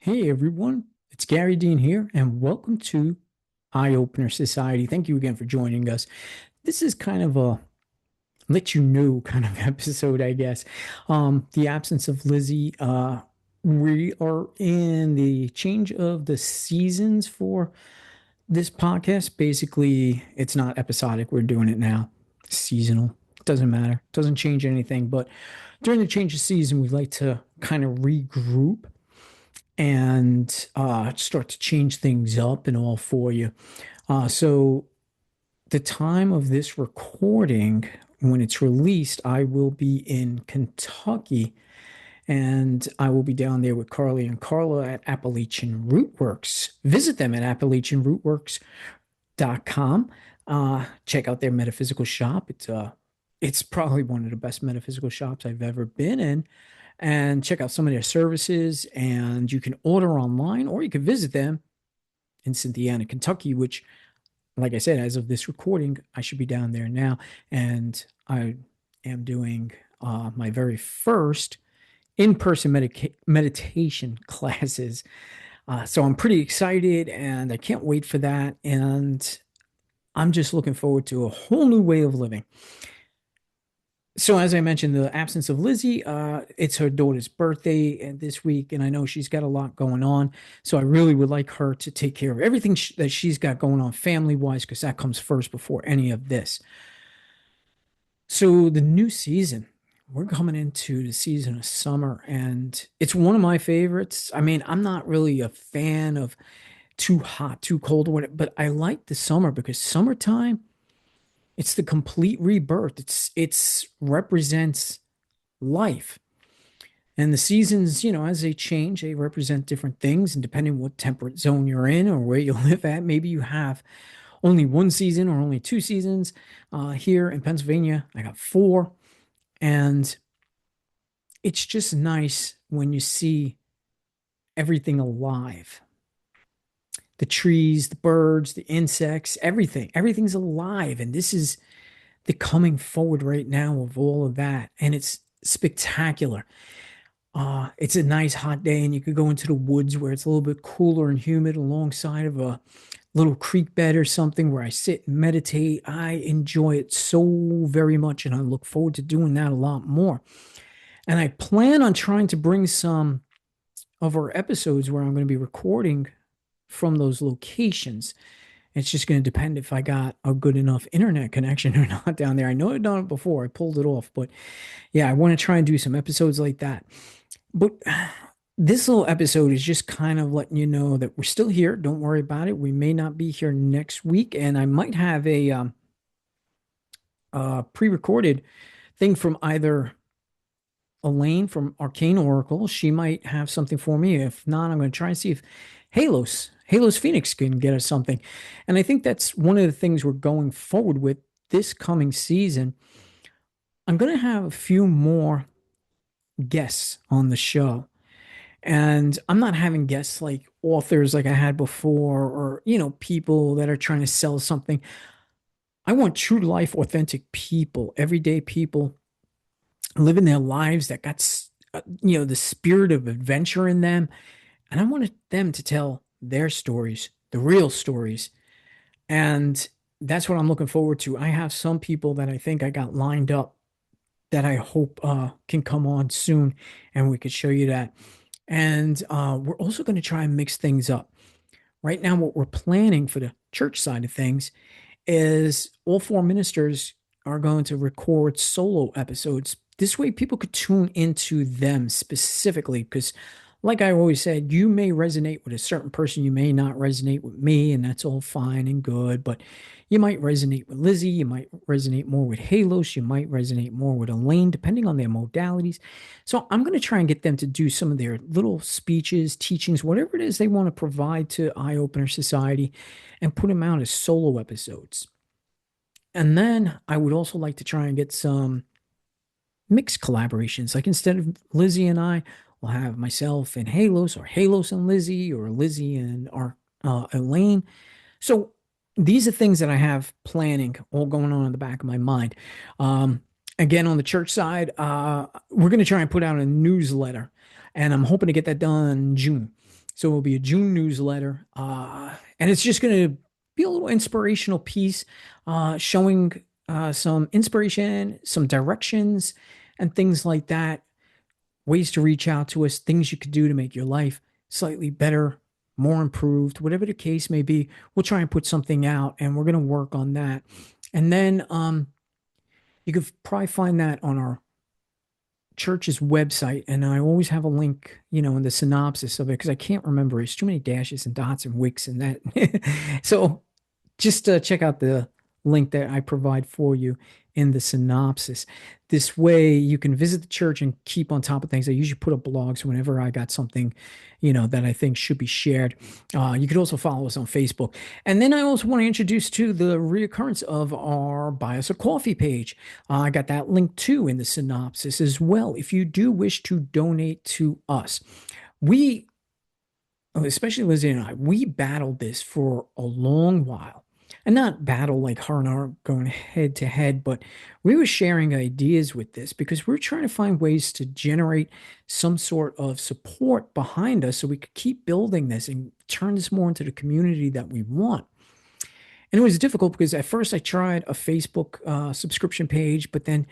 Hey everyone, it's Gary Dean here, and welcome to Eye Opener Society. Thank you again for joining us. This is kind of a let you know kind of episode, I guess. The absence of Lizzie, we are in the change of the seasons for this podcast. Basically, it's not episodic, we're doing it now, seasonal. Doesn't matter, doesn't change anything, but during the change of season, we like to kind of regroup and start to change things up and all for you. So the time of this recording, when it's released, I will be in Kentucky and I will be down there with Carly and Carla at Appalachian Rootworks. Visit them at appalachianrootworks.com. Check out their metaphysical shop. It's probably one of the best metaphysical shops I've ever been in, and check out some of their services. And you can order online or you can visit them in Cynthiana, Kentucky, which, like I said, as of this recording, I should be down there now. And I am doing my very first in-person meditation classes. So I'm pretty excited and I can't wait for that. And I'm just looking forward to a whole new way of living. So as I mentioned, the absence of Lizzie, it's her daughter's birthday this week, and I know she's got a lot going on. So I really would like her to take care of everything that she's got going on family-wise, because that comes first before any of this. So the new season, we're coming into the season of summer, and it's one of my favorites. I mean, I'm not really a fan of too hot, too cold, or whatever, but I like the summer because summertime, it's the complete rebirth. It's represents life. And the seasons, as they change, they represent different things. And depending what temperate zone you're in or where you live at, maybe you have only one season or only two seasons. Here in Pennsylvania, I got four. And it's just nice when you see everything alive. The trees, the birds, the insects, everything's alive. And this is the coming forward right now of all of that. And it's spectacular. It's a nice hot day, and you could go into the woods where it's a little bit cooler and humid alongside of a little creek bed or something where I sit and meditate. I enjoy it so very much, and I look forward to doing that a lot more. And I plan on trying to bring some of our episodes where I'm going to be recording from those locations. It's just going to depend if I got a good enough internet connection or not down there. I know I've done it before. I pulled it off, but yeah, I want to try and do some episodes like that. But this little episode is just kind of letting you know that we're still here. Don't worry about it. We may not be here next week, and I might have a pre-recorded thing from either Elaine from Arcane Oracle. She might have something for me. If not, I'm going to try and see if Halos Phoenix can get us something. And I think that's one of the things we're going forward with this coming season. I'm going to have a few more guests on the show. And I'm not having guests like authors like I had before, or, people that are trying to sell something. I want true life, authentic people, everyday people living their lives that got, the spirit of adventure in them. And I wanted them to tell their stories, the real stories. And that's what I'm looking forward to. I have some people that I think I got lined up that I hope can come on soon, and we could show you that. And we're also going to try and mix things up. Right now, what we're planning for the church side of things is all four ministers are going to record solo episodes. This way, people could tune into them specifically, because like I always said, you may resonate with a certain person, you may not resonate with me, and that's all fine and good. But you might resonate with Lizzie, you might resonate more with Halos, you might resonate more with Elaine, depending on their modalities. So I'm going to try and get them to do some of their little speeches, teachings, whatever it is they want to provide to Eye Opener Society, and put them out as solo episodes. And then I would also like to try and get some mixed collaborations. Like instead of Lizzie and I, we'll have myself and Halos, or Halos and Lizzie, or Lizzie and our Elaine. So these are things that I have planning, all going on in the back of my mind. Again, on the church side, we're going to try and put out a newsletter, and I'm hoping to get that done in June. So it'll be a June newsletter. And it's just going to be a little inspirational piece, showing some inspiration, some directions, and things like that. Ways to reach out to us, things you could do to make your life slightly better, more improved, whatever the case may be. We'll try and put something out and we're going to work on that. And then you could probably find that on our church's website. And I always have a link, in the synopsis of it because I can't remember. It's too many dashes and dots and wicks and that. So just check out the link that I provide for you in the synopsis. This way you can visit the church and keep on top of things. I usually put up blogs whenever I got something, that I think should be shared. You could also follow us on Facebook. And then I also want to introduce to the reoccurrence of our Buy Us a Coffee page. I got that link too in the synopsis as well. If you do wish to donate to us, we, especially Lizzie and I, we battled this for a long while. And not battle like her and I are going head to head, but we were sharing ideas with this because we're trying to find ways to generate some sort of support behind us so we could keep building this and turn this more into the community that we want. And it was difficult because at first I tried a Facebook subscription page, but then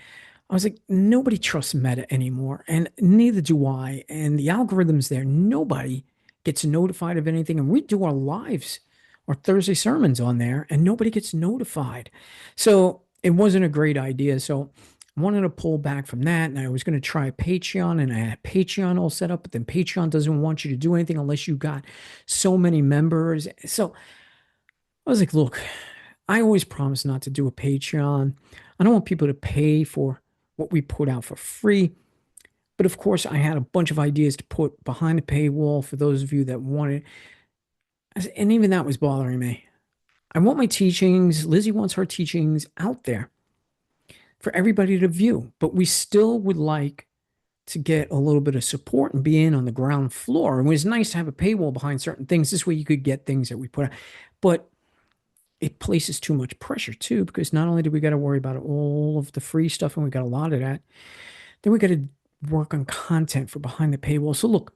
I was like, nobody trusts Meta anymore, and neither do I. And the algorithms there, nobody gets notified of anything. And we do our lives, our Thursday sermons on there, and nobody gets notified. So it wasn't a great idea. So I wanted to pull back from that. And I was going to try Patreon, and I had Patreon all set up, but then Patreon doesn't want you to do anything unless you got so many members. So I was like, look, I always promise not to do a Patreon. I don't want people to pay for what we put out for free. But of course, I had a bunch of ideas to put behind the paywall for those of you that wanted. And even that was bothering me. I want my teachings, Lizzie wants her teachings out there for everybody to view, but we still would like to get a little bit of support and be in on the ground floor. And it was nice to have a paywall behind certain things. This way you could get things that we put out. But it places too much pressure too, because not only do we got to worry about all of the free stuff, and we got a lot of that, then we got to work on content for behind the paywall. So look,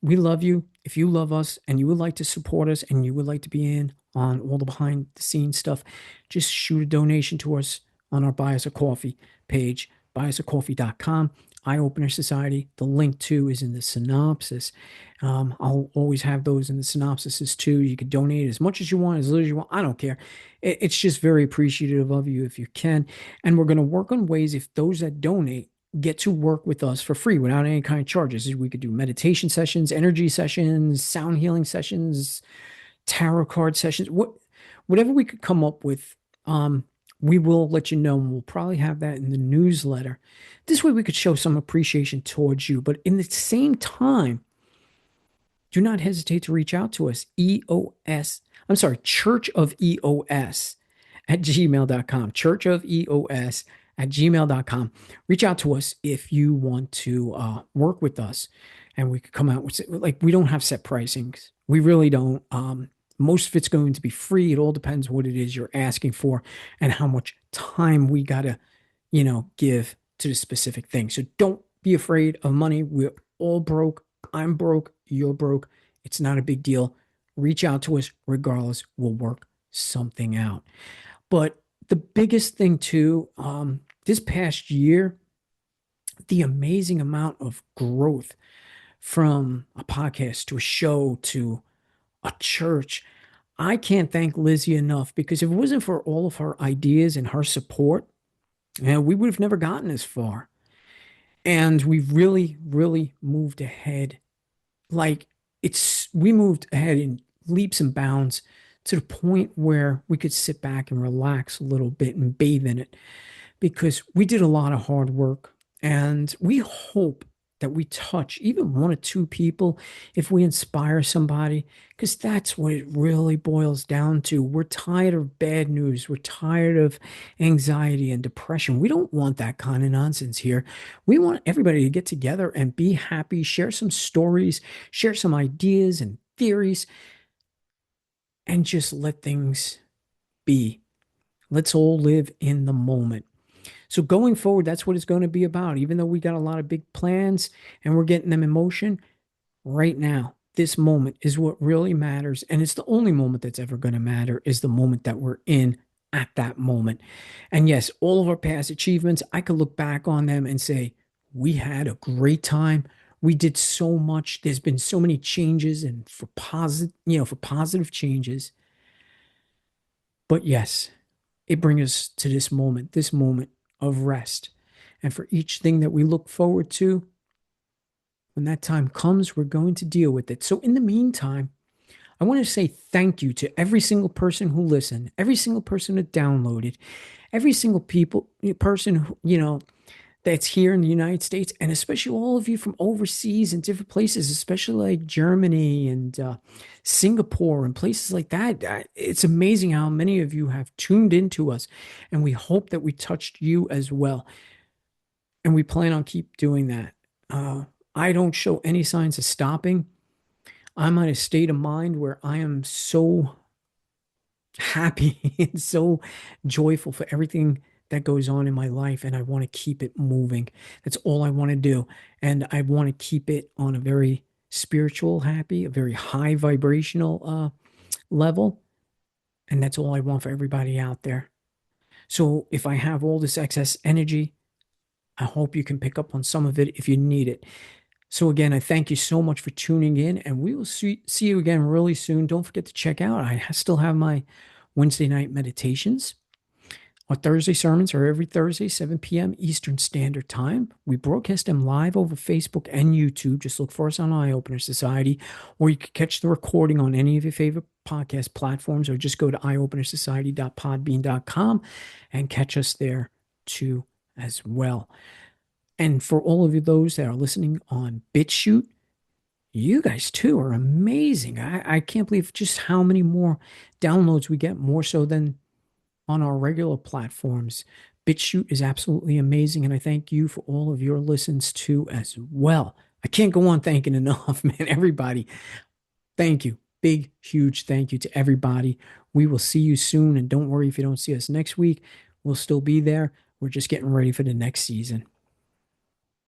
we love you. If you love us and you would like to support us and you would like to be in on all the behind the scenes stuff, just shoot a donation to us on our Buy Us a Coffee page, buyusacoffee.com. Eye Opener Society. The link to is in the synopsis. I'll always have those in the synopsises too. You can donate as much as you want, as little as you want. I don't care. It's just very appreciative of you if you can. And we're going to work on ways if those that donate get to work with us for free without any kind of charges. We could do meditation sessions, energy sessions, sound healing sessions, tarot card sessions, whatever we could come up with. We will let you know, and we'll probably have that in the newsletter. This way we could show some appreciation towards you. But in the same time, do not hesitate to reach out to us. Church of EOS at gmail.com. Church of EOS at gmail.com. Reach out to us if you want to work with us. And we could come out with, like, we don't have set pricings. We really don't. Most of it's going to be free. It all depends what it is you're asking for and how much time we got to, give to the specific thing. So don't be afraid of money. We're all broke. I'm broke. You're broke. It's not a big deal. Reach out to us regardless. We'll work something out. But the biggest thing too, this past year, the amazing amount of growth from a podcast to a show to a church. I can't thank Lizzie enough, because if it wasn't for all of her ideas and her support, we would have never gotten this far. And we've really, really moved ahead. Like, we moved ahead in leaps and bounds to the point where we could sit back and relax a little bit and bathe in it, because we did a lot of hard work, and we hope that we touch even one or two people if we inspire somebody, because that's what it really boils down to. We're tired of bad news. We're tired of anxiety and depression. We don't want that kind of nonsense here. We want everybody to get together and be happy, share some stories, share some ideas and theories, and just let things be. Let's all live in the moment. So going forward, that's what it's going to be about. Even though we got a lot of big plans and we're getting them in motion right now, This moment is what really matters. And it's the only moment that's ever going to matter is the moment that we're in at that moment. And yes, all of our past achievements, I could look back on them and say, we had a great time. We did so much. There's been so many changes and for positive changes. But yes, it brings us to this moment of rest. And for each thing that we look forward to, when that time comes, we're going to deal with it. So in the meantime, I want to say thank you to every single person who listened, every single person that downloaded, every single person who, that's here in the United States, and especially all of you from overseas and different places, especially like Germany and Singapore and places like that. It's amazing how many of you have tuned into us, and we hope that we touched you as well. And we plan on keep doing that. I don't show any signs of stopping. I'm in a state of mind where I am so happy and so joyful for everything that goes on in my life, and I want to keep it moving. That's all I want to do. And I want to keep it on a very spiritual, happy, a very high vibrational level. And that's all I want for everybody out there. So if I have all this excess energy, I hope you can pick up on some of it if you need it. So again, I thank you so much for tuning in, and we will see you again really soon. Don't forget to check out. I still have my Wednesday night meditations. Our Thursday sermons are every Thursday, 7 p.m. Eastern Standard Time. We broadcast them live over Facebook and YouTube. Just look for us on Eye Opener Society, or you can catch the recording on any of your favorite podcast platforms, or just go to eyeopenersociety.podbean.com and catch us there too as well. And for all of you, those that are listening on BitChute, you guys too are amazing. I can't believe just how many more downloads we get, more so than on our regular platforms. BitChute is absolutely amazing, and I thank you for all of your listens too as well. I can't go on thanking enough, man. Everybody, thank you. Big, huge thank you to everybody. We will see you soon, and don't worry if you don't see us next week. We'll still be there. We're just getting ready for the next season.